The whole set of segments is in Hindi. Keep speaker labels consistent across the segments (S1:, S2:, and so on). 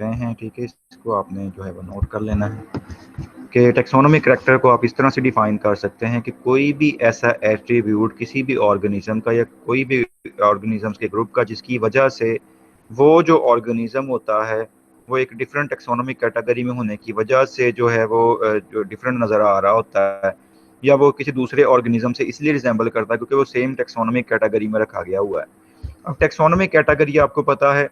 S1: रहे हैं, ठीक है, इसको आपने जो है वो नोट कर लेना है कि टेक्सोनोमिक करैक्टर को आप इस तरह से डिफाइन कर सकते हैं कि कोई भी ऐसा एट्रीब्यूट किसी भी ऑर्गेनिज्म का या कोई भी ऑर्गेनिजम्स के ग्रुप का जिसकी वजह से वो जो ऑर्गेनिज्म होता है वो एक डिफरेंट टेक्सोनोमिक कैटेगरी में होने की वजह से जो है वो जो डिफरेंट नज़र आ रहा होता है या वो किसी दूसरे ऑर्गेनिज्म से इसलिए रिजेंबल करता है क्योंकि वो सेम टेक्सोनोमिक कैटेगरी में रखा गया हुआ है। अब टेक्सोनोमिक कैटेगरी आपको पता है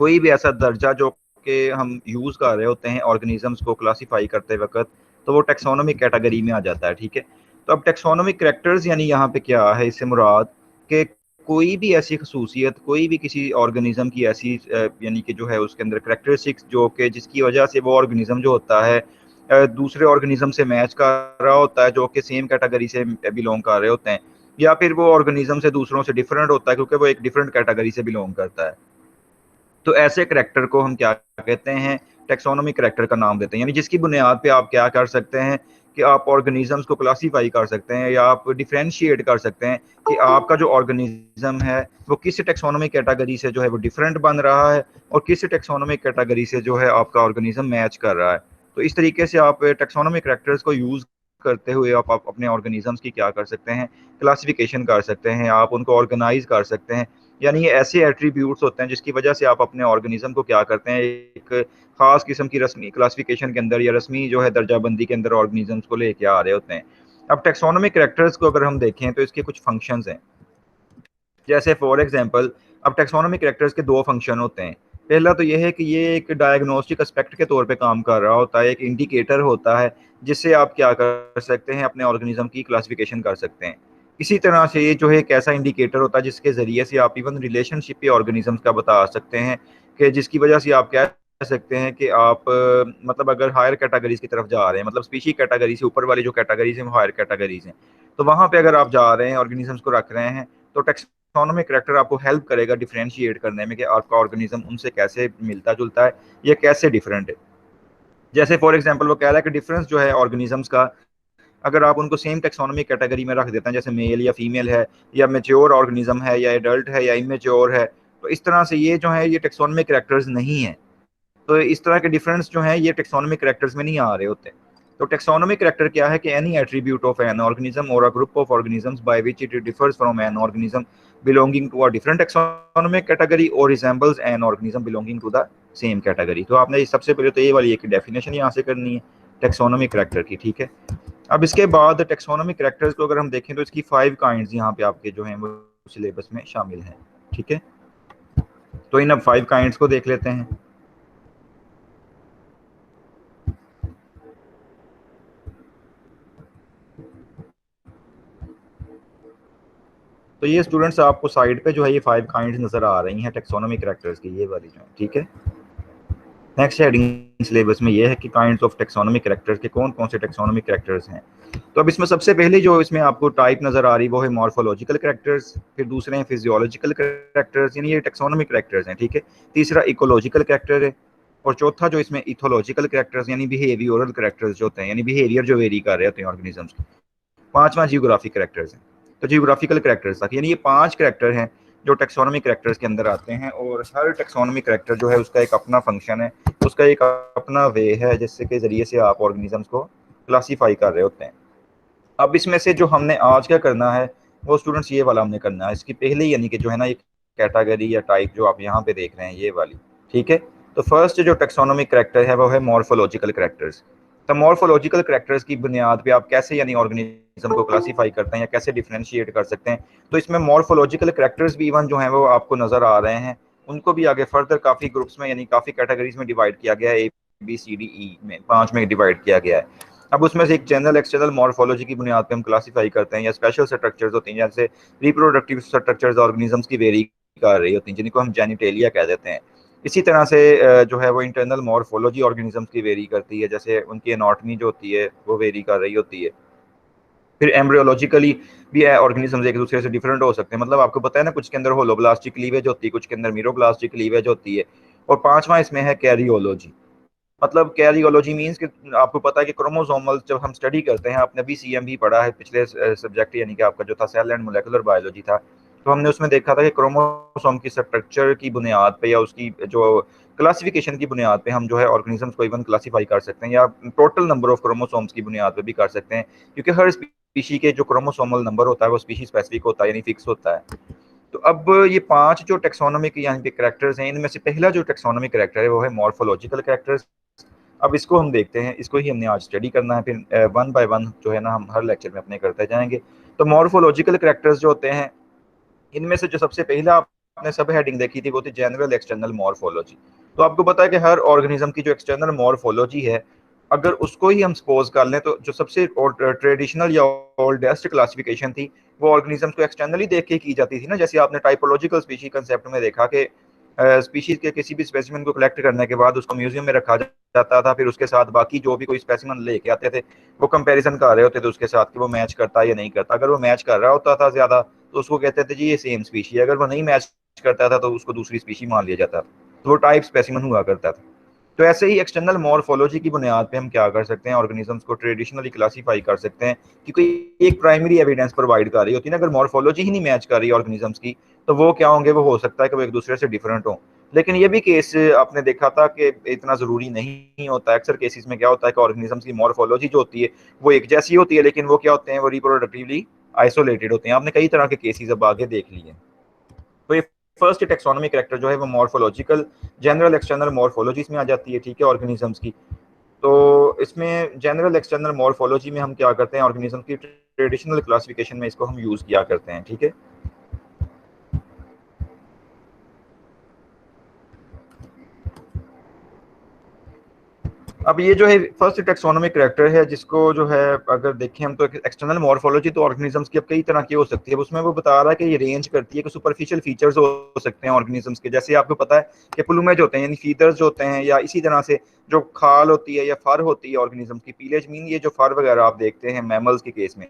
S1: कोई भी ऐसा दर्जा जो कि हम यूज़ कर रहे होते हैं ऑर्गेनिजम्स को क्लासीफाई करते वक्त, तो वो टेक्सोनोमिक कैटेगरी में आ जाता है, ठीक है। तो अब टेक्सोनोमिक करैक्टर्स यानी यहाँ पे क्या है, इससे मुराद कि कोई भी ऐसी खसूसियत कोई भी किसी ऑर्गेनिज्म की ऐसी यानी कि जो है उसके अंदर करैक्टरिस्टिक्स जो कि जिसकी वजह से वो ऑर्गेनिज्म जो होता है दूसरे ऑर्गेनिज्म से मैच कर रहा होता है जो कि सेम कैटेगरी से बिलोंग कर रहे होते हैं, या फिर वो ऑर्गेनिज्म से दूसरों से डिफरेंट होता है क्योंकि वो एक डिफरेंट कैटेगरी से बिलोंग करता है। तो ऐसे करैक्टर को हम क्या कहते हैं, टेक्सोनोमिक करैक्टर का नाम देते हैं, यानी जिसकी बुनियाद पे आप क्या कर सकते हैं कि आप ऑर्गेनिजम्स को क्लासीफाई कर सकते हैं या आप डिफरेंशिएट कर सकते हैं कि आपका जो ऑर्गेनिज्म है वो किस टेक्सोनोमिक कैटेगरी से जो है वो डिफरेंट बन रहा है और किस टेक्सोनोमिक कैटेगरी से जो है आपका ऑर्गेनिज्म मैच कर रहा है। तो इस तरीके से आप टेक्सोनोमिक करैक्टर्स को यूज़ करते हुए आप अपने ऑर्गेनिजम्स की क्या कर सकते हैं, क्लासिफिकेशन कर सकते हैं, आप उनको ऑर्गेनाइज कर सकते हैं। यानी ये ऐसे एट्रीब्यूट्स होते हैं जिसकी वजह से आप अपने ऑर्गेनिज्म को क्या करते हैं, एक खास किस्म की रस्मी क्लासिफिकेशन के अंदर या रस्मी जो है दर्जाबंदी के अंदर ऑर्गेनिजम्स को लेके आ रहे होते हैं। अब टेक्सोनोमिक करैक्टर्स को अगर हम देखें तो इसके कुछ फंक्शंस हैं, जैसे फॉर एग्जांपल अब टेक्सोनोमिक करैक्टर्स के दो फंक्शन होते हैं। पहला तो ये है कि ये एक डायग्नोस्टिक एस्पेक्ट के तौर पे काम कर रहा होता है, एक इंडिकेटर होता है जिससे आप क्या कर सकते हैं, अपने ऑर्गेनिज्म की क्लासिफिकेशन कर सकते हैं। इसी तरह से ये जो है एक ऐसा इंडिकेटर होता है जिसके ज़रिए से आप इवन रिलेशनशिप के ऑर्गेनिजम्स का बता सकते हैं कि जिसकी वजह से आप कह सकते हैं कि आप मतलब अगर हायर कैटेगरीज की तरफ जा रहे हैं, मतलब स्पीशी कैटेगरी से ऊपर वाली जो कैटेगरीज हैं वो हायर कैटेगरीज हैं, तो वहाँ पे अगर आप जा रहे हैं ऑर्गेनिजम्स को रख रहे हैं तो टेक्सोनोमिक करैक्टर आपको हेल्प करेगा डिफरेंशिएट करने में कि आपका ऑर्गेनिज्म उनसे कैसे मिलता जुलता है या कैसे डिफरेंट है। जैसे फॉर एग्जांपल वो कह रहा है कि डिफरेंस जो है ऑर्गेनिजम्स का, अगर आप उनको सेम टेक्सोनोमिक कैटेगरी में रख देते हैं जैसे मेल या फीमेल है या मेच्योर ऑर्गेनिज्म है या एडल्ट है या इमेच्योर है, तो इस तरह से ये जो है ये टेक्सोनोमिक कैरेक्टर्स नहीं है। तो इस तरह के डिफरेंस जो है ये टेक्सोनोमिक कैरेक्टर्स में नहीं आ रहे होते। तो टेक्सोनोमिक कैरेक्टर क्या है कि any attribute of an organism or a group of organisms by which it differs from an organism belonging to a different taxonomic category or resembles an organism belonging to the same category. तो आपने सबसे पहले तो ये वाली एक डेफिनेशन यहाँ से करनी है टेक्सोनोमिक कैरेक्टर की, ठीक है। अब इसके बाद टेक्सोनोमिक कैरेक्टर्स को अगर हम देखें तो इसकी 5 काइंड्स यहाँ पे आपके जो हैं वो सिलेबस में शामिल हैं, ठीक है। तो इन अब 5 काइंड्स को देख लेते हैं। तो ये स्टूडेंट्स आपको साइड पे जो है ये 5 काइंड्स नजर आ रही हैं टेक्सोनोमिक कैरेक्टर्स की, ये वाली जो है, ठीक है। नेक्स्ट हेडिंग सिलेबस में ये है कि काइंड्स ऑफ टेक्सोनोमिक कैरेक्टर्स के कौन कौन से टेक्सोनोमिक कैरेक्टर्स हैं। तो अब इसमें सबसे पहले जो इसमें आपको टाइप नजर आ रही वो है मॉर्फोलॉजिकल कैरेक्टर्स, फिर दूसरे हैं फिजियोलॉजिकल कैरेक्टर्स, यानी ये टेक्सोनोमिक कैरेक्टर्स हैं, ठीक है। तीसरा इकोलॉजिकल कैरेक्टर है और चौथा जो इसमें इथोलॉजिकल कैरेक्टर्स यानी बिहेवियरल कैरेक्टर्स जो होते हैं, यानी बिहेवियर जो वेरी कर रहे होते हैं ऑर्गेनिजम्स के। पांचवा जियोग्राफिक कैरेक्टर्स हैं। तो जियोग्राफिकल कैरेक्टर्स तक यानी ये 5 कैरेक्टर हैं जो टेक्सोनोमिक कैरेक्टर्स के अंदर आते हैं और हर टेक्सोनोमिक कैरेक्टर जो है उसका एक अपना फंक्शन है, उसका एक अपना वे है जिससे के जरिए से आप ऑर्गेनिजम्स को क्लासीफाई कर रहे होते हैं। अब इसमें से जो हमने आज क्या करना है वो स्टूडेंट्स ये वाला हमने करना है, इसकी पहले यानी कि जो है ना ये कैटेगरी या टाइप जो आप यहाँ पे देख रहे हैं ये वाली, ठीक है। तो फर्स्ट जो टेक्सोनोमिक कैरेक्टर है वो है मॉर्फोलॉजिकल कैरेक्टर्स। तो मॉर्फोलॉजिकल कैरेक्टर्स की बुनियाद पे आप कैसे यानी ऑर्गेनिज्म को क्लासीफाई करते हैं या कैसे डिफरेंशिएट कर सकते हैं। तो इसमें मॉर्फोलॉजिकल कैरेक्टर्स भी इवन जो हैं वो आपको नजर आ रहे हैं, उनको भी आगे फर्दर काफी ग्रुप्स में यानी काफी कैटेगरीज में डिवाइड किया गया है, ABCDE में 5 में डिवाइड किया गया है। अब उसमें से एक जनरल एक्सटर्नल मॉर्फोलॉजी की बुनियाद पे हम क्लासीफाई करते हैं या स्पेशल स्ट्रक्चर्स होती हैं जैसे रिप्रोडक्टिव स्ट्रक्चर्स ऑर्गेनिजम्स की वेरी कर रही होती हैं जिनको हम जेनिटेलिया कह देते हैं। इसी तरह से जो है वो इंटरनल मॉर्फोलॉजी ऑर्गेनिजम्स की वेरी करती है, जैसे उनकी एनाटॉमी जो होती है वो वेरी कर रही होती है। फिर एम्ब्रियोलॉजिकली भी ऑर्गेनिजम्स एक दूसरे से डिफरेंट हो सकते हैं, मतलब आपको पता है ना कुछ के अंदर होलोब्लास्टिक क्लीवेज होती है, कुछ के अंदर मीरोब्लास्टिक क्लीवेज होती है। और पांचवा इसमें है कैरियोलॉजी। मतलब कैरियोलॉजी मींस कि आपको पता है कि क्रोमोसोमल जब हम स्टडी करते हैं, आपने भी CM भी पढ़ा है पिछले सब्जेक्ट यानी कि आपका जो था सेल एंड मोलेकुलर बायोलॉजी था, तो हमने उसमें देखा था कि क्रोमोसोम की स्ट्रक्चर की बुनियाद पे या उसकी जो क्लासिफिकेशन की बुनियाद पे हम जो है ऑर्गेनिजम्स को इवन क्लासीफाई कर सकते हैं, या टोटल नंबर ऑफ क्रोमोसोम्स की बुनियाद पे भी कर सकते हैं, क्योंकि हर स्पीशी के जो क्रोमोसोमल नंबर होता है वो स्पीशी स्पेसिफिक होता है, यानी फिक्स होता है। तो अब ये 5 जो टेक्सोनोमिक यानी कि कैरेक्टर्स हैं, इनमें से पहला जो टेक्सोनोमिक कैरेक्टर है वो है मॉर्फोलॉजिकल कैरेक्टर्स। अब इसको हम देखते हैं, इसको ही हमने आज स्टडी करना है, फिर वन बाय वन जो है ना हम हर लेक्चर में अपने करते जाएंगे। तो मॉर्फोलॉजिकल कैरेक्टर्स जो होते हैं, इनमें से जो सबसे पहला आपने सब हेडिंग देखी थी वो थी जनरल एक्सटर्नल मॉर्फोलॉजी। तो आपको पता है कि हर ऑर्गेनिज्म की जो एक्सटर्नल मॉर्फोलॉजी है, अगर उसको ही हम सपोज कर लें, तो जो सबसे ट्रेडिशनल या ओल्डेस्ट क्लासिफिकेशन थी वो ऑर्गेनिज्म को एक्सटर्नली देख के की जाती थी ना। जैसे आपने टाइपोलॉजिकल स्पीशी कंसेप्ट में देखा कि स्पीशीज के किसी भी स्पेसिमेन को कलेक्ट करने के बाद उसको म्यूजियम में रखा जाता था, फिर उसके साथ बाकी जो भी कोई स्पेसिमेन लेके आते थे वो कंपैरिजन कर रहे होते थे उसके साथ कि वो मैच करता है या नहीं करता। अगर वो मैच कर रहा होता था ज्यादा तो उसको कहते थे जी ये सेम स्पीशी है, अगर वो नहीं मैच करता था तो उसको दूसरी स्पीशी मान लिया जाता था। तो वो टाइप स्पेसिमेन हुआ करता था। तो ऐसे ही एक्सटर्नल मॉर्फोलॉजी की बुनियाद पे हम क्या कर सकते हैं, ऑर्गेनिजम्स को ट्रेडिशनली क्लासीफाई कर सकते हैं, क्योंकि एक प्राइमरी एविडेंस प्रोवाइड कर रही होती है ना। अगर मॉर्फोलॉजी ही नहीं मैच कर रही ऑर्गेनिजम्स की, तो वो क्या होंगे, वो हो सकता है कि वो एक दूसरे से डिफरेंट हो। लेकिन ये भी केस आपने देखा था कि इतना जरूरी नहीं होता। अक्सर केसेस में क्या होता है कि ऑर्गेनिजम्स की मॉर्फोलॉजी जो होती है वो एक जैसी होती है, लेकिन वो क्या होते हैं, वो रिप्रोडक्टिवली आइसोलेटेड होते हैं। आपने कई तरह के केसेस अब आगे देख लिए। तो ये फर्स्ट टेक्सोनोमी कैरेक्टर जो है वो मॉर्फोलॉजिकल जनरल एक्सटर्नल मॉर्फोलॉजी में आ जाती है, ठीक है, ऑर्गेनिजम्स की। तो इसमें जनरल एक्सटर्नल मॉर्फोलॉजी में हम क्या करते हैं, ऑर्गेनिज्म की ट्रेडिशनल क्लासिफिकेशन में इसको हम यूज किया करते हैं, ठीक है। अब ये जो है फर्स्ट टेक्सोनोमिक कैरेक्टर है, जिसको जो है अगर देखें हम तो एक्सटर्नल मॉर्फोलॉजी तो ऑर्गेनिजम्स की अब कई तरह की हो सकती है। उसमें वो बता रहा है कि ये रेंज करती है कि सुपरफिशियल फीचर्स हो सकते हैं ऑर्गेनिजम्स के, जैसे आपको पता है कि प्लूमेज होते हैं यानी फीदर्स जो होते हैं, या इसी तरह से जो खाल होती है या फर होती है ऑर्गेनिजम्स की, पीलेज मीन ये जो फर वगैरह आप देखते हैं मैमल्स के केस में।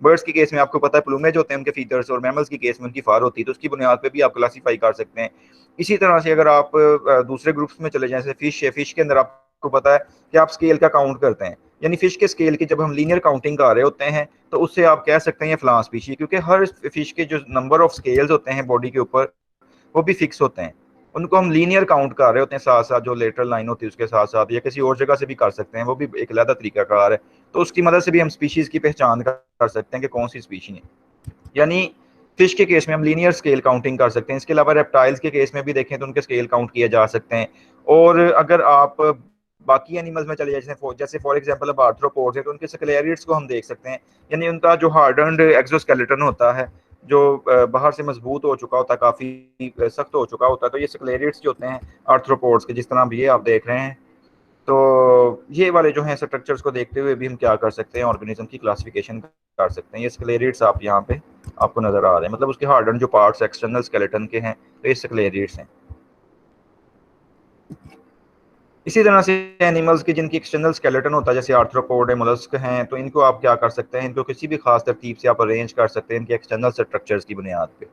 S1: बर्ड्स की केस में आपको पता है प्लूमेज होते हैं उनके फीचर्स, और मैमल्स की केस में उनकी फार होती है, तो उसकी बुनियाद पे भी आप क्लासीफाई कर सकते हैं। इसी तरह से अगर आप दूसरे ग्रुप्स में चले जाएं, जैसे फिश है, फिश के अंदर आपको पता है कि आप स्केल का काउंट करते हैं, यानी फिश के स्केल की जब हम लीनियर काउंटिंग कर रहे होते हैं तो उससे आप कह सकते हैं ये फलां स्पीशी, क्योंकि हर फिश के जो नंबर ऑफ स्केल्स होते हैं बॉडी के ऊपर वो भी फिक्स होते हैं। उनको हम लीनियर काउंट कर रहे होते हैं, साथ साथ जो लेटरल लाइन होती है उसके साथ साथ, या किसी और जगह से भी कर सकते हैं, वो भी एक अलग तरीका कार है। तो उसकी मदद से भी हम स्पीशीज की पहचान कर सकते हैं कि कौन सी स्पीशी है। यानी फिश के केस में हम लीनियर स्केल काउंटिंग कर सकते हैं। इसके अलावा रेप्टाइल्स के केस में भी देखें तो उनके स्केल काउंट किए जा सकते हैं। और अगर आप बाकी एनिमल्स में चले जाए, जैसे फॉर एग्जांपल अब आर्थ्रोपोड्स है, तो उनके स्केलेरियड्स को हम देख सकते हैं, यानी उनका जो हार्डन्ड एक्सोस्केलेटन होता है, जो बाहर से मजबूत हो चुका होता है, काफी सख्त हो चुका होता है, तो ये स्केलेरियड्स जो होते हैं आर्थ्रोपोड्स के, जिस तरह अब ये आप देख रहे हैं। तो ये वाले जो हैं स्ट्रक्चर्स को देखते हुए भी हम क्या कर सकते हैं, ऑर्गेनिज्म की क्लासिफिकेशन कर सकते हैं। ये स्केलेरियड्स आप यहाँ पे आपको नजर आ रहे हैं, मतलब उसके हार्डन जो पार्ट्स एक्सटर्नल स्केलेटन के हैं, तो ये स्केलेरियड्स हैं। इसी तरह से एनिमल्स की जिनकी एक्सटर्नल स्केलेटन होता है, जैसे आर्थ्रोपोड है, मोलस्क हैं, तो इनको आप क्या कर सकते हैं, इनको किसी भी खास तरतीब से आप अरेंज कर सकते हैं इनके एक्सटर्नल स्ट्रक्चर्स की बुनियाद पे।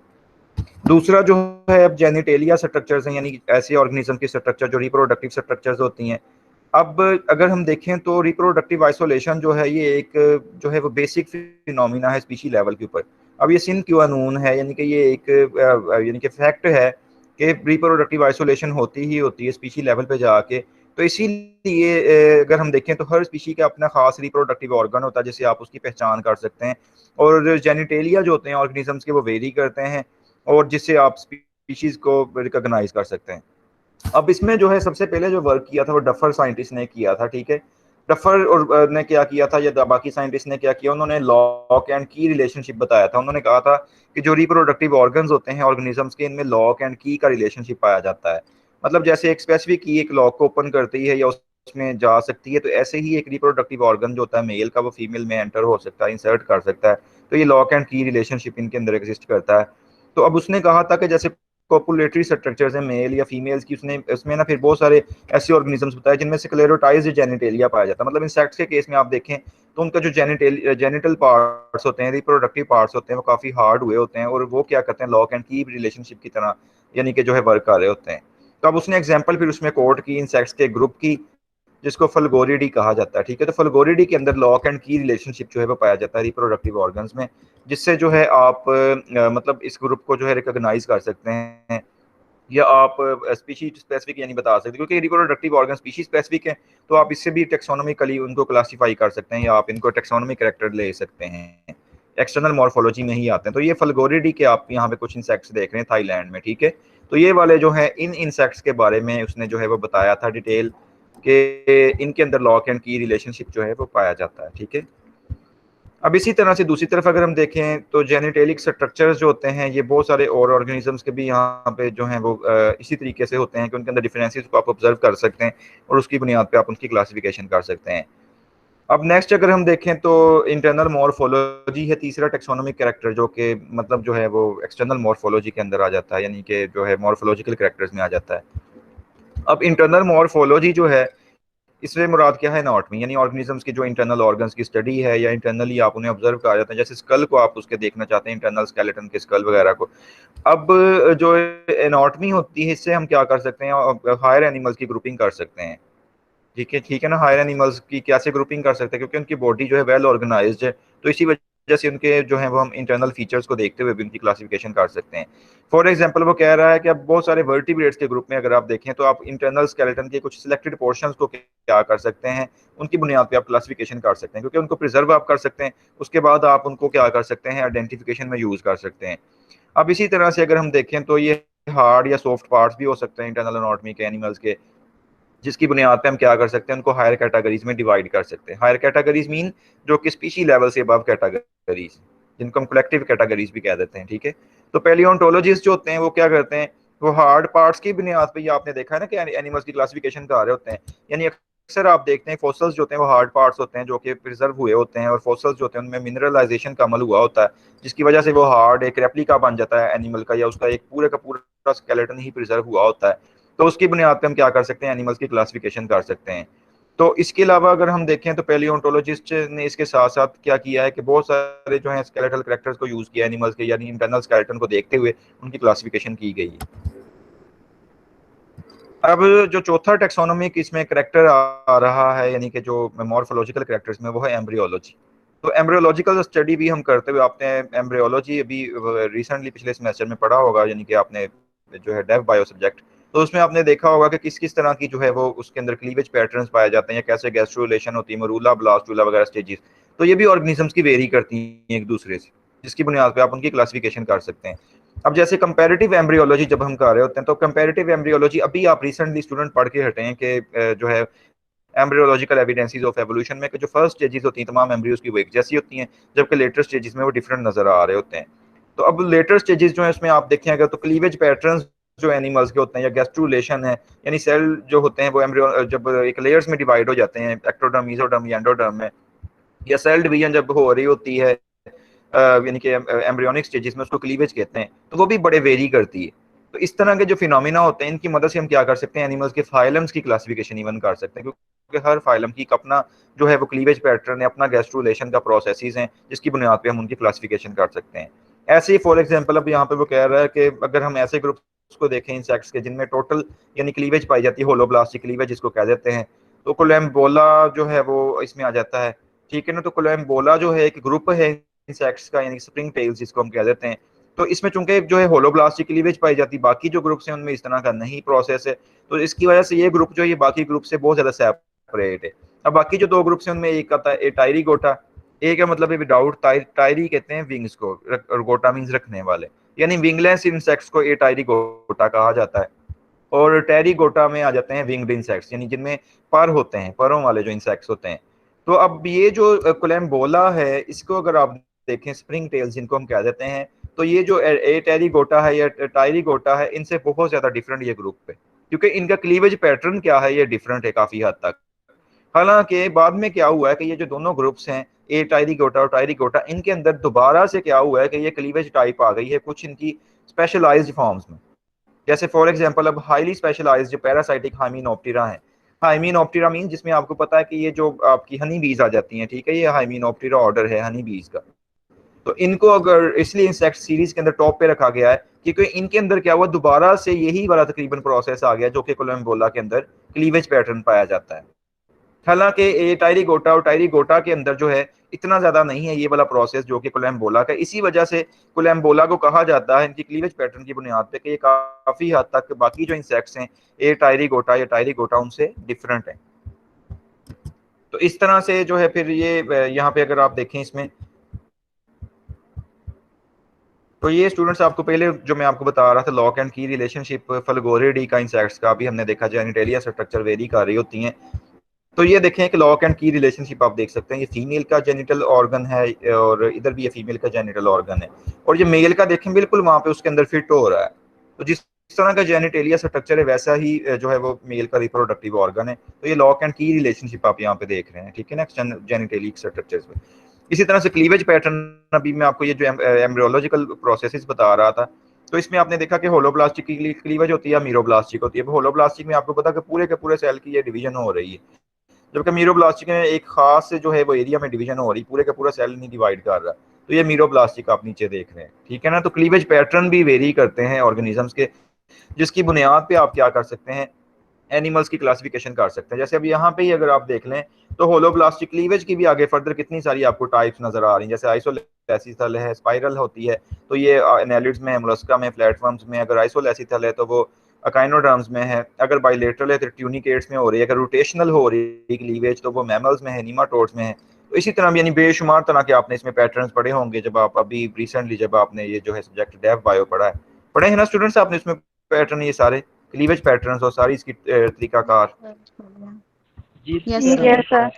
S1: दूसरा जो है अब जेनिटेलिया स्ट्रक्चर्स हैं, यानी ऐसे ऑर्गेनिज्म की स्ट्रक्चर जो रिप्रोडक्टिव स्ट्रक्चर्स होती हैं। अब अगर हम देखें तो रिप्रोडक्टिव आइसोलेशन जो है ये एक जो है वो बेसिक फिनोमिना है स्पीशी लेवल के ऊपर। अब ये सिन क्यूआनून है, यानी कि ये एक यानी कि फैक्ट है कि रिप्रोडक्टिव आइसोलेशन होती ही होती है स्पीशी लेवल पे जाके। तो इसीलिए अगर हम देखें तो हर स्पीशी का अपना खास रिप्रोडक्टिव ऑर्गन होता है जिससे आप उसकी पहचान कर सकते हैं। और जेनिटेलिया जो होते हैं ऑर्गेनिजम्स के वो वेरी करते हैं, और जिससे आप स्पीशीज को रिकॉग्नाइज कर सकते हैं। अब इसमें जो है सबसे पहले जो वर्क किया था वो डफर साइंटिस्ट ने किया था, ठीक है। डफर और ने क्या किया था, या बाकी साइंटिस्ट ने क्या किया, उन्होंने लॉक एंड की रिलेशनशिप बताया था। उन्होंने कहा था कि जो रिप्रोडक्टिव ऑर्गन्स होते हैं ऑर्गेनिजम्स के, इनमें लॉक एंड की का रिलेशनशिप पाया जाता है। मतलब जैसे एक स्पेसिफिक की एक लॉक को ओपन करती है या उसमें जा सकती है, तो ऐसे ही एक रिप्रोडक्टिव ऑर्गन जो होता है मेल का, वो फीमेल में एंटर हो सकता है, इंसर्ट कर सकता है। तो ये लॉक एंड की रिलेशनशिप इनके अंदर एग्जिस्ट करता है। तो अब उसने कहा था कि जैसे कॉपुलेटरी स्ट्रक्चर्स हैं मेल या फीमेल्स की, उसने उसमें ना फिर बहुत सारे ऐसे ऑर्गेनिजम्स बताए जिनमें स्क्लेरोटाइज्ड जेनिटेलिया पाया जाता है। मतलब इंसेक्ट्स के केस में आप देखें तो उनका जो जेनिटल पार्ट्स होते हैं, रिप्रोडक्टिव पार्ट्स होते हैं, वो काफी हार्ड हुए होते हैं, और वो क्या करते हैं, लॉक एंड की रिलेशनशिप की तरह यानी कि जो है वर्क कर रहे होते हैं। तो अब उसने एग्जाम्पल फिर उसमें कोट की इंसेक्ट्स के ग्रुप की, जिसको फलगोरिडी कहा जाता है, ठीक है। तो फलगोरिडी के अंदर लॉक एंड की रिलेशनशिप जो है वो पाया जाता है रिप्रोडक्टिव ऑर्गन्स में, जिससे जो है आप मतलब इस ग्रुप को जो है रिकॉग्नाइज कर सकते हैं या आप स्पीशीज स्पेसिफिक यानी बता सकते, क्योंकि रिप्रोडक्टिव ऑर्गन स्पीशीज स्पेसिफिक है, तो आप इससे भी टेक्सोनॉमिकली उनको क्लासीफाई कर सकते हैं या आप इनको टेक्सोनॉमिक कैरेक्टर ले सकते हैं, एक्सटर्नल मॉर्फोलॉजी में ही आते हैं। तो ये फलगोरिडी के आप यहाँ पे कुछ इंसेक्ट्स देख रहे हैं थाईलैंड में, ठीक है। तो ये वाले जो है इन इंसेक्ट्स के बारे में उसने जो है वो बताया था डिटेल कि इनके अंदर लॉक एंड की रिलेशनशिप जो है वो पाया जाता है, ठीक है। अब इसी तरह से दूसरी तरफ अगर हम देखें तो जेनेटेलिक स्ट्रक्चर्स जो होते हैं ये बहुत सारे और ऑर्गेनिजम्स के भी यहाँ पे जो हैं वो इसी तरीके से होते हैं कि उनके अंदर डिफरेंसेस को आप ऑब्जर्व कर सकते हैं और उसकी बुनियाद पे आप उनकी क्लासिफिकेशन कर सकते हैं। अब नेक्स्ट अगर हम देखें तो इंटरनल मॉर्फोलॉजी है तीसरा टेक्सोनोमिक कैरेक्टर, जो कि मतलब जो है वो एक्सटर्नल मॉर्फोलॉजी के अंदर आ जाता है, यानी कि जो है मॉर्फोलॉजिकल कैरेक्टर्स में आ जाता है। अब इंटरनल मॉर्फोलॉजी जो है इससे मुराद क्या है, एनाटॉमी, यानी ऑर्गेनिजम्स की जो इंटरनल ऑर्गन्स की स्टडी है या इंटरनली आप उन्हें ऑब्जर्व कर जाते हैं, जैसे स्कल को आप उसके देखना चाहते हैं, इंटरनल स्केलेटन के स्कल वगैरह को। अब जो एनाटॉमी होती है इससे हम क्या कर सकते हैं, हायर एनिमल्स की ग्रुपिंग कर सकते हैं, ठीक है ना। हायर एनिमल्स की कैसे ग्रुपिंग कर सकते हैं, क्योंकि उनकी बॉडी जो है वेल ऑर्गेनाइज्ड है, तो इसी वजह से उनके जो है वो हम इंटरनल फीचर्स को देखते हुए भी उनकी क्लासिफिकेशन कर सकते हैं। फॉर एग्जांपल वो कह रहा है कि अब बहुत सारे वर्टिब्रेट्स के ग्रुप में अगर आप देखें तो आप इंटरनल स्केलेटन के कुछ सिलेक्टेड पोर्शंस को क्या कर सकते हैं, उनकी बुनियाद पे आप क्लासिफिकेशन कर सकते हैं, क्योंकि उनको प्रिजर्व आप कर सकते हैं, उसके बाद आप उनको क्या कर सकते हैं, आइडेंटिफिकेशन में यूज कर सकते हैं। अब इसी तरह से अगर हम देखें तो ये हार्ड या सॉफ्ट पार्ट्स भी हो सकते हैं इंटरनल एनाटॉमी के एनिमल्स के, जिसकी बुनियाद पे हम क्या कर सकते हैं, उनको हायर कैटेगरीज में डिवाइड कर सकते हैं। हायर कैटेगरीज मीन जो कि स्पीशी लेवल से अबव कैटेगरीज, जिनको हम कलेक्टिव कैटेगरीज भी कह देते हैं, ठीक है। तो पैलियोंटोलॉजिस्ट जो होते हैं वो क्या करते हैं, वो हार्ड पार्ट्स की बुनियाद पे, ये आपने देखा है ना कि एनिमल्स की क्लासिफिकेशन कर रहे होते हैं, यानी अक्सर आप देखते हैं फॉसल्स जो होते हैं वो हार्ड पार्ट्स होते हैं जो कि प्रिजर्व हुए होते हैं, और फॉसल्स जो होते हैं उनमें मिनरलाइजेशन का अमल हुआ होता है, जिसकी वजह से वो हार्ड एक रेप्लिका बन जाता है एनिमल का, या उसका एक पूरे का पूरा स्केलेटन ही प्रिजर्व हुआ होता है। तो उसकी बुनियाद पे हम क्या कर सकते हैं, एनिमल्स की क्लासिफिकेशन कर सकते हैं। तो इसके अलावा अगर हम देखें तो पैलियोंटोलॉजिस्ट ने इसके साथ साथ क्या किया है कि बहुत सारे जो है स्केलेटल कैरेक्टर्स को यूज किया एनिमल्स के, यानी इंटरनल स्केलेटन को देखते हुए उनकी क्लासिफिकेशन की गई है। अब जो चौथा टेक्सोनोमिक इसमें करेक्टर आ रहा है, यानी कि जो मॉर्फोलॉजिकल करेक्टर्स में, वो है एम्ब्रियोलॉजी। तो एम्ब्रियोलॉजिकल स्टडी भी हम करते हुए, आपने एम्ब्रियोलॉजी अभी रिसेंटली पिछले सेमेस्टर में पढ़ा होगा, यानी कि आपने जो है डेव बायो सब्जेक्ट, तो उसमें आपने देखा होगा कि किस किस तरह की जो है वो उसके अंदर क्लीवेज पैटर्न्स पाए जाते हैं, या कैसे गैस्ट्रोलेशन होती है, मरूला ब्लास्टूला वगैरह स्टेजेस। तो ये भी ऑर्गेनिजम्स की वेरी करती हैं एक दूसरे से, जिसकी बुनियाद पे आप उनकी क्लासिफिकेशन कर सकते हैं। अब जैसे कंपैरेटिव एम्ब्रियोलॉजी जब हम कर रहे होते हैं, तो कंपैरेटिव एम्ब्रियोलॉजी अभी आप रिसेंटली स्टूडेंट पढ़ के हटे हैं कि जो है एम्ब्रियोलॉजिकल एविडेंसेस ऑफ एवोल्यूशन में, कि जो फर्स्ट स्टेजेस होती हैं तमाम एम्ब्रियोज की वो एक जैसी होती हैं, जबकि लेटर स्टेजेस में वो डिफरेंट नजर आ रहे होते हैं। तो अब लेटर स्टेजेस जो है उसमें आप देखेंगे तो क्लीवेज पैटर्न्स जो एनिमल्स के होते हैं, या गैस्ट्रुलेशन है, यानी सेल जो होते हैं वो एम्ब्रियो जब एक लेयर्स में डिवाइड हो जाते हैं, एक्टोडर्म, मेसोडर्म या एंडोडर्म में, या सेल डिवीजन जब हो रही होती है यानी कि एम्ब्रियोनिक स्टेजेस में, उसको क्लीवेज कहते हैं, तो वो भी बड़े वेरी करती है। तो इस तरह के जो फिनोमिना होते हैं इनकी मदद से हम क्या कर सकते हैं, एनिमल्स के फाइलम्स की क्लासिफिकेशन इवन कर सकते हैं, क्योंकि हर फाइलम की अपना जो है वो क्लीवेज पैटर्न है, अपना गैस्ट्रुलेशन का प्रोसेसेस हैं, जिसकी बुनियाद पे हम उनकी क्लासिफिकेशन कर सकते हैं। ऐसे ही फॉर एग्जांपल अब यहाँ पे वो कह रहा है कि अगर हम ऐसे ग्रुप्स को देखें इंसेक्ट्स के जिनमें टोटल यानी क्लीवेज पाई जाती है, होलोब्लास्टिक क्लीवेज जिसको कह देते हैं, तो कोलम्बोला जो है वो इसमें आ जाता है, ठीक है ना। तो कोलम्बोला जो है एक ग्रुप है इंसेक्ट्स का, यानी स्प्रिंग टेल्स जिसको हम कह देते हैं। तो इसमें चूंकि जो है होलोब्लास्टिक क्लीवेज पाई जाती है, बाकी जो ग्रुप्स हैं उनमें इस तरह का नहीं प्रोसेस है, तो इसकी वजह से ये ग्रुप जो है ये बाकी ग्रुप से बहुत ज्यादा सेपरेट है। अब बाकी जो दो ग्रुप्स हैं उनमें एक आता है टायरी गोटा, एक है मतलब विदाउट टायरी कहते हैं विंग्स को, और गोटा मीन्स रखने वाले, यानी विंगलेस इंसेक्ट्स को ए टायरी गोटा कहा जाता है। और टेरी गोटा में आ जाते हैं विंग्ड इंसेक्ट्स, यानी जिनमें पर होते हैं, परों वाले जो इंसेक्ट्स होते हैं। तो अब ये जो कोलम्बोला है इसको अगर आप देखें, स्प्रिंग टेल्स जिनको हम कह देते हैं, तो ये जो ए टेरी गोटा है या टायरी गोटा है, इनसे बहुत ज्यादा डिफरेंट ये ग्रुप है, क्योंकि इनका क्लीवेज पैटर्न क्या है, ये डिफरेंट है काफी हद तक। हालांकि बाद में क्या हुआ है कि ये जो दोनों ग्रुप्स हैं, ए टायरी गोटा और टायरी गोटा, इनके अंदर दोबारा से क्या हुआ है कि ये क्लीवेज टाइप आ गई है कुछ इनकी स्पेशलाइज्ड फॉर्म्स में। जैसे फॉर एग्जांपल अब हाईली स्पेशलाइज्ड जो पैरासाइटिक हाइमीनोप्टेरा है, हाइमीनोप्टेरा मीन जिसमें आपको पता है कि ये जो आपकी हनी बीज आ जाती हैं, ठीक है, ये हाइमीनोप्टेरा ऑर्डर है हनी बीज का। तो इनको अगर इसलिए इंसेक्ट सीरीज के अंदर टॉप पे रखा गया है, क्योंकि इनके अंदर क्या हुआ, दोबारा से यही वाला तकरीबन प्रोसेस आ गया जो कि कोलम्बोला के अंदर क्लीवेज पैटर्न पाया जाता है। हालांकि ये टायरीगोटा और टायरीगोटा के अंदर जो है इतना ज्यादा नहीं है ये वाला प्रोसेस जो कि कोलैम्बोला का, इसी वजह से कोलैम्बोला को कहा जाता है इनकी क्लीवेज पैटर्न की बुनियाद पे कि ये काफी हद तक बाकी जो इंसेक्ट्स हैं ये टायरीगोटा या टायरीगोटा उनसे डिफरेंट है। तो इस तरह से जो है फिर ये यहाँ पे अगर आप देखें इसमें, तो ये स्टूडेंट्स आपको पहले जो मैं आपको बता रहा था लॉक एंड की रिलेशनशिप फलगोरिडी का इंसेक्ट्स का भी हमने देखा, जेनिटेलिया स्ट्रक्चर वेरी कर रही होती हैं। तो ये देखें कि लॉक एंड की रिलेशनशिप आप देख सकते हैं, ये फीमेल का जेनिटल ऑर्गन है और इधर भी ये फीमेल का जेनिटल ऑर्गन है, और ये मेल का देखें बिल्कुल वहां पे उसके अंदर फिट हो रहा है। तो जिस तरह का जेनिटेलिया स्ट्रक्चर है वैसा ही जो है वो मेल का रिप्रोडक्टिव ऑर्गन है। तो ये लॉक एंड की रिलेशनशिप आप यहाँ पे देख रहे हैं, ठीक है ना, जेनिटेलिक स्ट्रक्चर्स में। इसी तरह से क्लीवेज पैटर्न, अभी मैं आपको ये जो एम्ब्रियोलॉजिकल प्रोसेसेस बता रहा था, तो इसमें आपने देखा कि होलोब्लास्टिक की क्लीवेज होती है, मीरोब्लास्टिक होती है। होलोब्लास्टिक में आपको पता है कि पूरे के पूरे सेल की ये डिवीजन हो रही है, जबकि मीरोब्लास्टिक में एक खास जो है वो एरिया में डिवीजन हो रही, पूरे का पूरा सेल नहीं डिवाइड कर रहा। तो ये मीरोब्लास्टिक आप नीचे देख रहे हैं, ठीक है ना। तो क्लीवेज पैटर्न भी वेरी करते हैं ऑर्गेनिजम्स के, जिसकी बुनियाद पे आप क्या कर सकते हैं, एनिमल्स की क्लासिफिकेशन कर सकते हैं। जैसे अब यहाँ पे ही अगर आप देख लें तो होलोब्लास्टिक क्लीवेज की भी आगे फर्दर कितनी सारी आपको टाइप्स नजर आ रही हैं, जैसे आइसोलेसिथल है, स्पाइरल होती है, तो ये एनालिड्स में है, मोलस्का में, फ्लैटवर्म्स में। अगर आइसोलेसिथल है तो वो अकाइनोडर्म्स में है, अगर बाइलेटरल है तो ट्यूनिकेट्स में हो रही है, अगर रोटेशनल हो रही है क्लीवेज तो वो मैमल्स में है, नीमाटोड्स में है। तो इसी तरह यानी बेशुमार तरह के आपने इसमें पैटर्न्स पढ़े होंगे जब आप अभी रिसेंटली जब आपने ये जो है सब्जेक्ट डेव बायो पढ़ा है, पढ़े हैं ना स्टूडेंट्स आपने इसमें पैटर्न ये सारे क्लीवेज पैटर्न्स और सारी इसकी तरीकाकार। जी
S2: यस सर।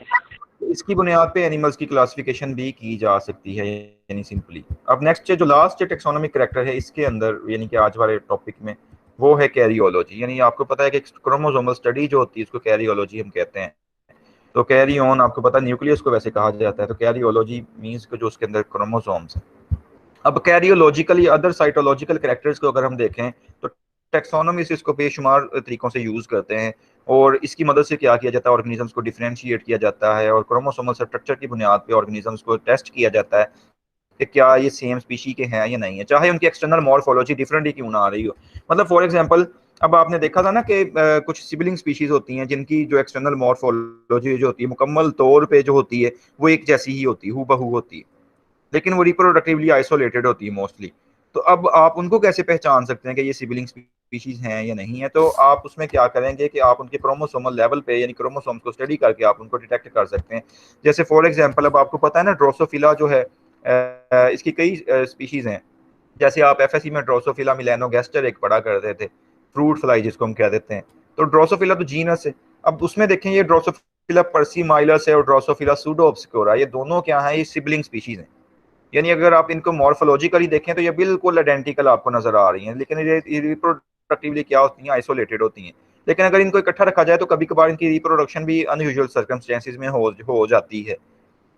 S1: इसकी बुनियाद पे एनिमल्स की क्लासिफिकेशन भी की जा सकती है यानी सिंपली। अब नेक्स्ट जो लास्ट टेक्सोनोमिक कैरेक्टर है इसके अंदर यानी कि आज वाले टॉपिक में वो है कैरियोलॉजी। यानी आपको पता है कि क्रोमोसोमल स्टडी जो होती है उसको कैरियोलॉजी हम कहते हैं। तो कैरी ऑन आपको पता न्यूक्लियस को वैसे कहा जाता है, तो कैरियोलॉजी मीन्स जो उसके अंदर क्रोमोसोम्स है। अब कैरियोलॉजिकल या अदर साइटोलॉजिकल कैरेक्टर्स को अगर हम देखें तो टेक्सोनोमी से इसको बेशुमार तरीकों से यूज करते हैं, और इसकी मदद से क्या किया जाता है, ऑर्गेनिजम्स को डिफरेंशिएट किया जाता है और क्रोमोसोमल स्ट्रक्चर की बुनियाद पे ऑर्गेनिजम्स को टेस्ट किया जाता है कि क्या ये सेम स्पीशी के हैं या नहीं है, चाहे उनकी एक्सटर्नल मॉर्फोलॉजी डिफरेंट ही क्यों ना आ रही हो। मतलब फॉर एग्जांपल अब आपने देखा था ना कि कुछ सिबलिंग स्पीशीज होती हैं जिनकी जो एक्सटर्नल मॉर्फोलॉजी जो होती है मुकम्मल तौर पे जो होती है वो एक जैसी ही होती है, हूबहू होती है, लेकिन वो रिप्रोडक्टिवली आइसोलेटेड होती है मोस्टली। तो अब आप उनको कैसे पहचान सकते हैं कि ये सिबलिंग स्पीशीज हैं या नहीं है, तो आप उसमें क्या करेंगे कि आप उनके क्रोमोसोमल लेवल पे यानी क्रोमोसोम्स को स्टडी करके आप उनको डिटेक्ट कर सकते हैं। जैसे फॉर एग्जांपल अब आपको पता है ना ड्रोसोफिला जो है इसकी कई स्पीशीज हैं, जैसे आप एफएससी में ड्रोसोफिला मिलेनोगेस्टर एक पढ़ा करते थे, फ्रूट फ्लाई जिसको हम कह देते हैं। तो ड्रोसोफिला तो जीनस है, अब उसमें देखें ये ड्रोसोफिला पर्सीमाइलस है और ड्रोसोफिला सूडोब्सक्यूरा, ये दोनों क्या है, ये सिबलिंग स्पीशीज हैं। यानी अगर आप इनको मॉर्फोलॉजिकली देखें तो ये बिल्कुल आइडेंटिकल आपको नजर आ रही हैं, लेकिन ये रिप्रोडक्टिवली क्या होती हैं, आइसोलेटेड होती हैं। लेकिन अगर इनको इकट्ठा रखा जाए तो कभी कभार इनकी रिप्रोडक्शन भी अनयूजुअल सर्कमस्टेंसेस में हो जाती है।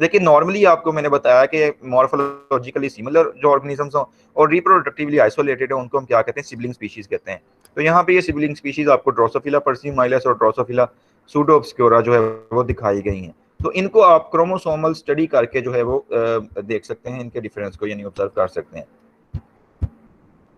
S1: लेकिन नॉर्मली आपको मैंने बताया कि मॉर्फोलॉजिकली सिमिलर जो ऑर्गेनिजम्स हो और रिप्रोडक्टिवली आइसोलेटेड हो उनको हम क्या कहते हैं, सिबलिंग स्पीशीज कहते हैं। तो यहाँ पे ये सिबलिंग स्पीशीज आपको ड्रोसोफिला पर्सीमाइलस और ड्रोसोफिला सूडोब्सक्यूरा जो है वो दिखाई गई हैं। तो इनको आप क्रोमोसोमल स्टडी करके जो है वो देख सकते हैं, इनके डिफरेंस को यानी ऑब्जर्व कर सकते हैं।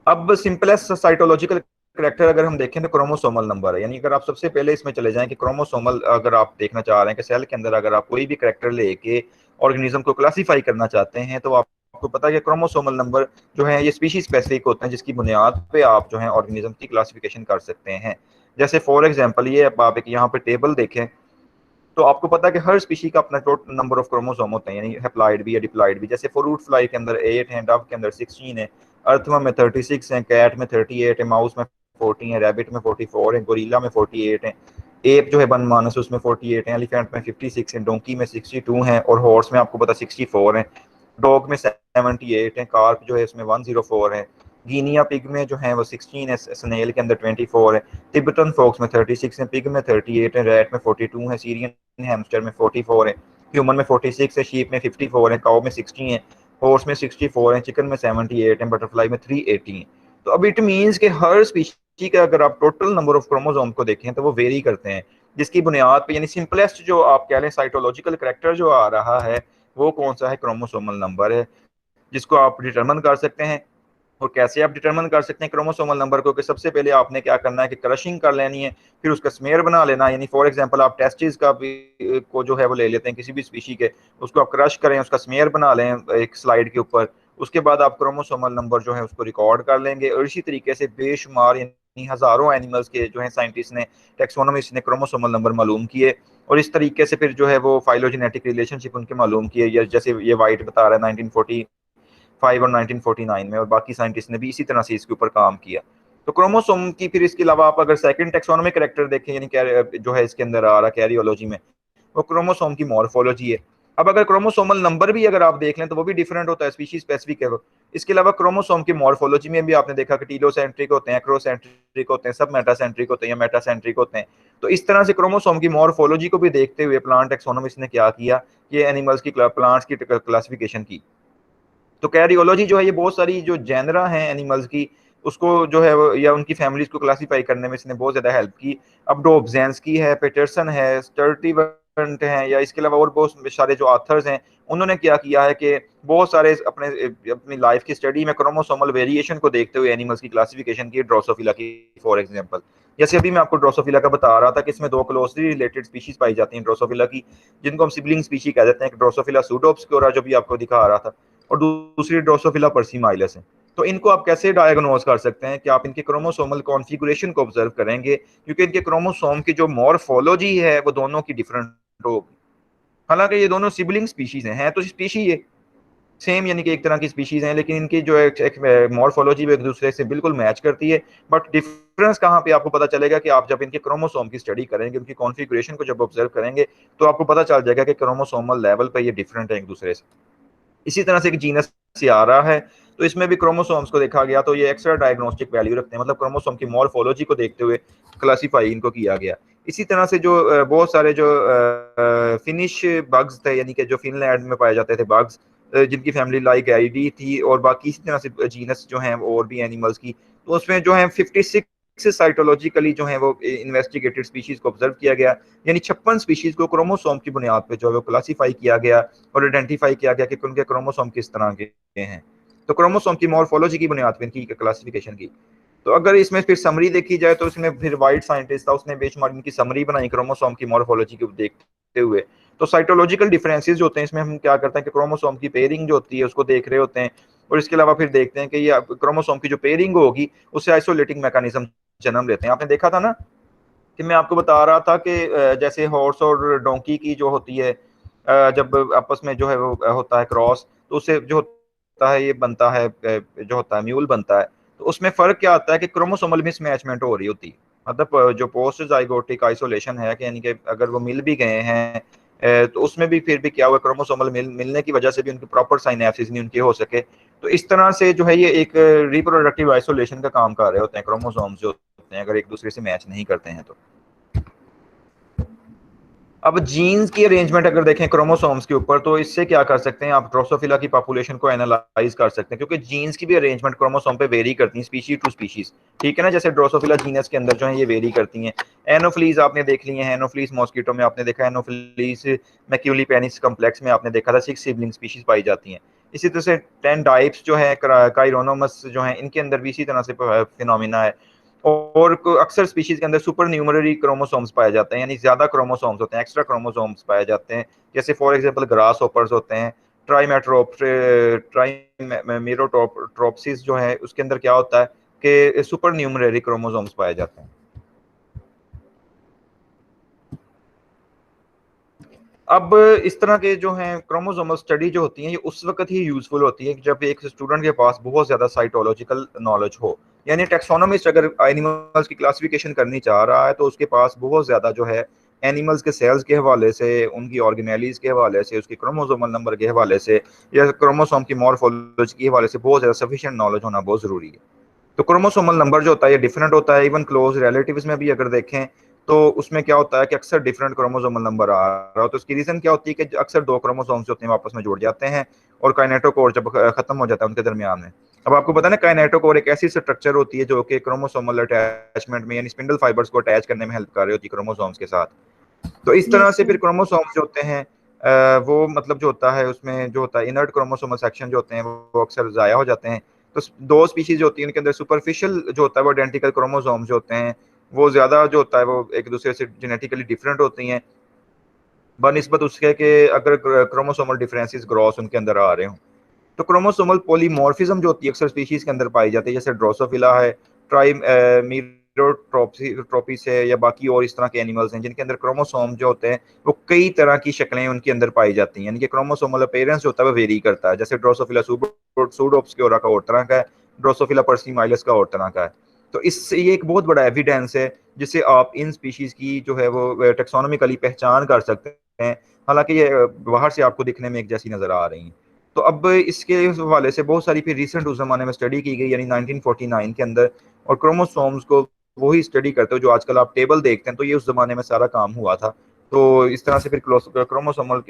S1: अब सिंपलेस्ट साइटोलॉजिकल करेक्टर अगर हम देखें तो क्रोमोसोमल नंबर है। यानी अगर आप सबसे पहले इसमें चले जाएं कि क्रोमोसोमल अगर आप देखना चाह रहे हैं कि सेल के अंदर अगर आप कोई भी करेक्टर लेके ऑर्गेनिज्म को क्लासीफाई करना चाहते हैं तो आपको पता है कि क्रोमोसोमल नंबर जो है ये स्पीशीज स्पेसिफिक होते हैं, जिसकी बुनियाद पे आप जो है ऑर्गेनिज्म की क्लासिफिकेशन कर सकते हैं। जैसे फॉर एग्जाम्पल ये आप एक यहाँ पे टेबल देखें तो आपको पता है कि हर स्पीशी का अपना टोटल नंबर ऑफ क्रोमोसोम होते हैं, यानी हैप्लॉइड भी या डिप्लॉइड भी। जैसे फ्रूट फ्लाई के अंदर 8 हैं, डव के अंदर 16 है, अर्थवर्म में 36 हैं, कैट में 38 है, माउस में 40 है, रैबिट में 44 है, गोरिल्ला में 48 है, एप जो है बन मानस उसमें 48 है, एलिफेंट में 56 है, डोंकी में 62 है और हॉर्स में आपको पता 64 है, डॉग में 78 है, कार्प जो है उसमें 104 है, गिनिया पिग में जो है वो 16 है, स्नेल के अंदर 24 है, तिब्बतन फॉक्स में 36 है, पिग में 38 है, रैट में 42 है, सीरियन हैमस्टर में 44 है, ह्यूमन में 46 है, शीप में 54 है, काउ में 60 है, हॉर्स में 64 है, चिकन में 78 है, बटरफ्लाई में 380 है। तो अब इट मीन्स कि हर स्पीशी का अगर आप टोटल नंबर ऑफ क्रोमोसोम को देखें तो वो वेरी करते हैं, जिसकी बुनियाद पे यानी सिंपलेस्ट जो आप कह लें साइटोलॉजिकल करेक्टर जो आ रहा है वो कौन सा है, क्रोमोसोमल नंबर है, जिसको आप डिटरमिन कर सकते हैं। और कैसे आप डिटरमिन कर सकते हैं क्रोमोसोमल नंबर को, कि सबसे पहले आपने क्या करना है कि क्रशिंग कर लेनी है, फिर उसका स्मेयर बना लेना। यानी फॉर एग्जांपल आप टेस्टिस का भी को जो है वो ले लेते हैं किसी भी स्पीशी के, उसको आप क्रश करें, उसका स्मेयर बना लें एक स्लाइड के ऊपर। उसके बाद आप क्रोमोसोमल नंबर जो है उसको रिकॉर्ड कर लेंगे। और इसी तरीके से बेशुमार यानी हजारों एनिमल्स के जो है साइंटिस्ट ने, टैक्सोनॉमिस्ट ने क्रोमोसोमल नंबर मालूम किए, और इस तरीके से फिर जो है वो फाइलोजेनेटिक रिलेशनशिप उनके मालूम किए। या जैसे ये वाइट बता रहा है 1945 और 1949 में, और बाकी साइंटिस्ट ने भी इसी तरह से इसके ऊपर काम किया। तो क्रोमोसोम की फिर इसके अलावा आप अगर सेकंड टेक्सोनोमिक कैरेक्टर देखें, यानी जो है इसके अंदर आ रहा कैरियोलॉजी में, वो क्रोमोसोम की मॉर्फोलॉजी है। अब अगर क्रोमोसोमल नंबर भी अगर आप देख लें तो वो भी डिफरेंट होता है, स्पीशीज स्पेसिफिक है वो। इसके अलावा क्रोमोसोम की मॉर्फोलॉजी में भी आपने देखा कि टीलोसेंट्रिक होते हैं, एक्रोसेंट्रिक होते हैं, सब मेटासेंट्रिक होते हैं या मेटासेंट्रिक होते हैं। तो इस तरह से क्रोमोसोम की मॉर्फोलॉजी को भी देखते हुए प्लांट टेक्सोनोमिस्ट ने क्या किया, ये एनिमल्स की प्लांट्स की क्लासिफिकेशन की। तो कैरियोलॉजी जो है ये बहुत सारी जो जेनरा हैं एनिमल्स की, उसको जो है या उनकी फैमिलीज को क्लासीफाई करने में इसने बहुत ज्यादा हेल्प की। अब डोब्जेंस्की है, पेटरसन है, स्टर्टीवंट है, या इसके अलावा और बहुत सारे जो ऑथर्स हैं, उन्होंने क्या किया है कि बहुत सारे अपने अपनी लाइफ की स्टडी में क्रोमोसोमल वेरिएशन को देखते हुए एनिमल्स की क्लासिफिकेशन की। ड्रोसोफिला की फॉर एग्जांपल, जैसे अभी मैं आपको ड्रोसोफिला का बता रहा था कि इसमें दो क्लोजली रिलेटेड स्पीशीज पाई जाती हैं ड्रोसोफिला की, जिनको हम सिबलिंग स्पीशी कह देते हैं, ड्रोसोफिला सूडोप्सिकोरा जो भी आपको दिखा रहा था, और दूसरी ड्रोसोफिला पर्सीमाइलस है। तो इनको आप कैसे डायग्नोज कर सकते हैं कि आप इनके क्रोमोसोमल कॉन्फ़िगरेशन को ऑब्जर्व करेंगे, क्योंकि इनके क्रोमोसोम की जो मॉर्फोलॉजी है वो दोनों की डिफरेंट होगी। हालांकि ये दोनों सिबलिंग स्पीशीज हैं तो स्पीशी ये सेम यानी कि एक तरह की स्पीशीज हैं, लेकिन इनकी जो एक मॉर्फोलॉजी एक दूसरे से बिल्कुल मैच करती है। बट डिफरेंस कहाँ पे आपको पता चलेगा कि आप जब इनके क्रोमोसोम की स्टडी करेंगे, उनकी कॉन्फ़िगरेशन को जब ऑब्जर्व करेंगे, तो आपको पता चल जाएगा कि क्रोमोसोमल लेवल पर ये डिफरेंट है एक दूसरे से। इसी तरह से एक जीनस से आ रहा है, तो इसमें भी क्रोमोसोम्स को देखा गया, तो ये एक्स्ट्रा डायग्नोस्टिक वैल्यू रखते हैं, मतलब क्रोमोसोम की मॉर्फोलॉजी को देखते हुए क्लासीफाई इनको किया गया। इसी तरह से जो बहुत सारे जो फिनिश बग्स थे, यानी कि जो फिनलैंड में पाए जाते थे बग्स, जिनकी फैमिली लाइक आईडी थी, और बाकी इसी तरह से जीनस जो हैं और भी एनिमल्स की, तो उसमें जो है 56 साइटोलॉजिकली जो है वो इन्वेस्टिगेटेड स्पीशीज को ऑब्जर्व किया गया। यानी 56 स्पीशीज को क्रोमोसोम की बुनियाद पे जो है वो क्लासीफाई किया गया और आइडेंटिफाई किया गया कि उनके क्रोमोसोम किस तरह के हैं। तो क्रोमोसोम की मॉर्फोलॉजी की बुनियाद पे इनकी क्लासिफिकेशन की। तो अगर इसमें फिर समरी देखी जाए तो इसमें फिर वाइट साइंटिस्ट था, उसने बेशुमार इनकी समरी बनाई क्रोमोसोम की मॉर्फोलॉजी को देखते हुए। तो साइटोलॉजिकल डिफरेंसेस जो होते हैं इसमें हम क्या करते हैं कि क्रोमोसोम की पेयरिंग जो होती है उसको देख रहे होते हैं, और इसके अलावा फिर देखते हैं कि ये क्रोमोसोम की जो पेयरिंग होगी उससे आइसोलेटिंग मैकेनिज्म जन्म लेते हैं। आपने देखा था ना कि मैं आपको बता रहा था कि जैसे हॉर्स और डोंकी की जो होती है, जब आपस में जो है वो होता है क्रॉस, तो उससे जो होता है ये बनता है जो होता है म्यूल बनता है। तो उसमें फर्क क्या आता है कि क्रोमोसोमल मिसमैचमेंट हो रही होती है। मतलब जो पोस्ट जाइगोटिक आइसोलेशन है कि यानी कि अगर वो मिल भी गए हैं, तो उसमें भी फिर भी क्या हुआ, क्रोमोसोमल मिलने की वजह से भी उनकी प्रॉपर साइनेप्सिस नहीं उनके हो सके। तो इस तरह से जो है ये एक रिप्रोडक्टिव आइसोलेशन का काम कर रहे होते हैं क्रोमोसोम्स जो होते हैं, अगर एक दूसरे से मैच नहीं करते हैं तो। अब जीन्स की अरेंजमेंट अगर देखें क्रोमोसोम्स के ऊपर, तो इससे क्या कर सकते हैं, आप ड्रोसोफिला की पॉपुलेशन को एनालाइज कर सकते हैं, क्योंकि जीन्स की भी अरेंजमेंट क्रोमोसोम पे वेरी करती है स्पीशीज टू स्पीशीज। ठीक है ना, जैसे ड्रोसोफिला जीनस के अंदर जो है ये वेरी करती हैं। एनोफ्लीज आपने देख लिए हैं, एनोफ्लीज मॉस्किटो में आपने देखा, एनोफ्लीज मैक्यूली पेनिस कम्प्लेक्स में आपने देखा था 6 सिबलिंग स्पीशीज पाई जाती हैं। इसी तरह से 10 डाइप्स जो है काइरोनोमस जो है, इनके अंदर भी इसी तरह से फिनोमिना है। और अक्सर स्पीशीज के अंदर सुपर न्यूमररी क्रोमोसोम्स पाए जाते हैं, यानी ज्यादा क्रोमोसोम्स होते हैं, एक्स्ट्रा क्रोमोसोम्स पाए जाते हैं। जैसे फॉर एग्जांपल ग्रास होपर्स होते हैं, ट्राइमेरोट्रोप्सिस जो है उसके अंदर क्या होता है कि सुपर न्यूमररी क्रोमोसोम्स पाए जाते हैं। अब इस तरह के जो हैं क्रोमोसोमल स्टडी जो होती है ये उस वक्त ही यूजफुल होती है जब एक स्टूडेंट के पास बहुत ज्यादा साइटोलॉजिकल नॉलेज हो। यानी टेक्सोनोमिस्ट अगर एनिमल्स की क्लासिफिकेशन करनी चाह रहा है तो उसके पास बहुत ज्यादा जो है एनिमल्स के सेल्स के हवाले से, उनकी ऑर्गेनेलीज के हवाले से, उसके क्रोमोसोमल नंबर के हवाले से, या क्रोमोसोम की मॉर्फोलॉजी के हवाले से बहुत ज्यादा सफिशिएंट नॉलेज होना बहुत जरूरी है। तो क्रोमोसोमल नंबर जो होता है ये डिफरेंट होता है, इवन क्लोज रिलेटिव्स में भी अगर देखें तो उसमें क्या होता है कि अक्सर डिफरेंट क्रोमोसोमल नंबर आ रहा हो। तो उसकी रीजन क्या होती है कि अक्सर दो क्रोमोसोम्स होते हैं आपस में जुड़ जाते हैं, और काइनेटोकोर जब खत्म हो जाता है उनके दरमियान में। अब आपको पता है ना, काइनेटोकोर एक ऐसी स्ट्रक्चर होती है जो कि क्रोमोसोमल अटैचमेंट में यानी स्पिंडल फाइबर्स को अटैच करने में हेल्प कर रही होती है क्रोमोसोम्स के साथ। तो इस तरह
S2: यस
S1: से
S2: सर।
S1: फिर क्रोमोसोम्स जो होते हैं वो मतलब जो होता है उसमें जो होता है इनर्ट क्रोमोसोमल सेक्शन जो होते हैं वो अक्सर ज़ाया हो जाते हैं। तो दो स्पीशीज होती है उनके अंदर सुपरफिशियल जो होता है वो आइडेंटिकल क्रोमोसोम्स जो होते हैं वो ज्यादा जो होता है वो एक दूसरे से जेनेटिकली डिफरेंट होती हैं बनिस्बत उसके कि अगर क्रोमोसोमल डिफरेंसेस ग्रॉस उनके अंदर आ रहे हों। तो क्रोमोसोमल पॉलीमॉर्फिज्म जो होती है अक्सर स्पीशीज के अंदर पाई जाती है, जैसे ड्रोसोफिला है, ट्रोपिस है, या बाकी और इस तरह के एनिमल्स हैं जिनके अंदर क्रोमोसोम जो होते हैं वो कई तरह की शक्लें उनके अंदर पाई जाती हैं, यानी कि क्रोमोसोमल अपीयरेंस जो होता है वो वेरी करता है। जैसे ड्रोसोफिला सूडोप्सियोरा का और तरह का है, ड्रोसोफिला पर्सिमाइलस का और तरह का है। तो इससे ये एक बहुत बड़ा एविडेंस है जिससे आप इन स्पीशीज की जो है वो टेक्सोनॉमिकली पहचान कर सकते हैं, हालांकि ये बाहर से आपको दिखने में एक जैसी नजर आ रही हैं। तो अब इसके हवाले से बहुत सारी फिर रिसेंट उस जमाने में स्टडी की गई, यानी 1949 के अंदर, और क्रोमोसोम्स को वही स्टडी करते हो जो आजकल आप टेबल देखते हैं, तो ये उस जमाने में सारा काम हुआ था। तो इस तरह से फिर क्रोमोसोमल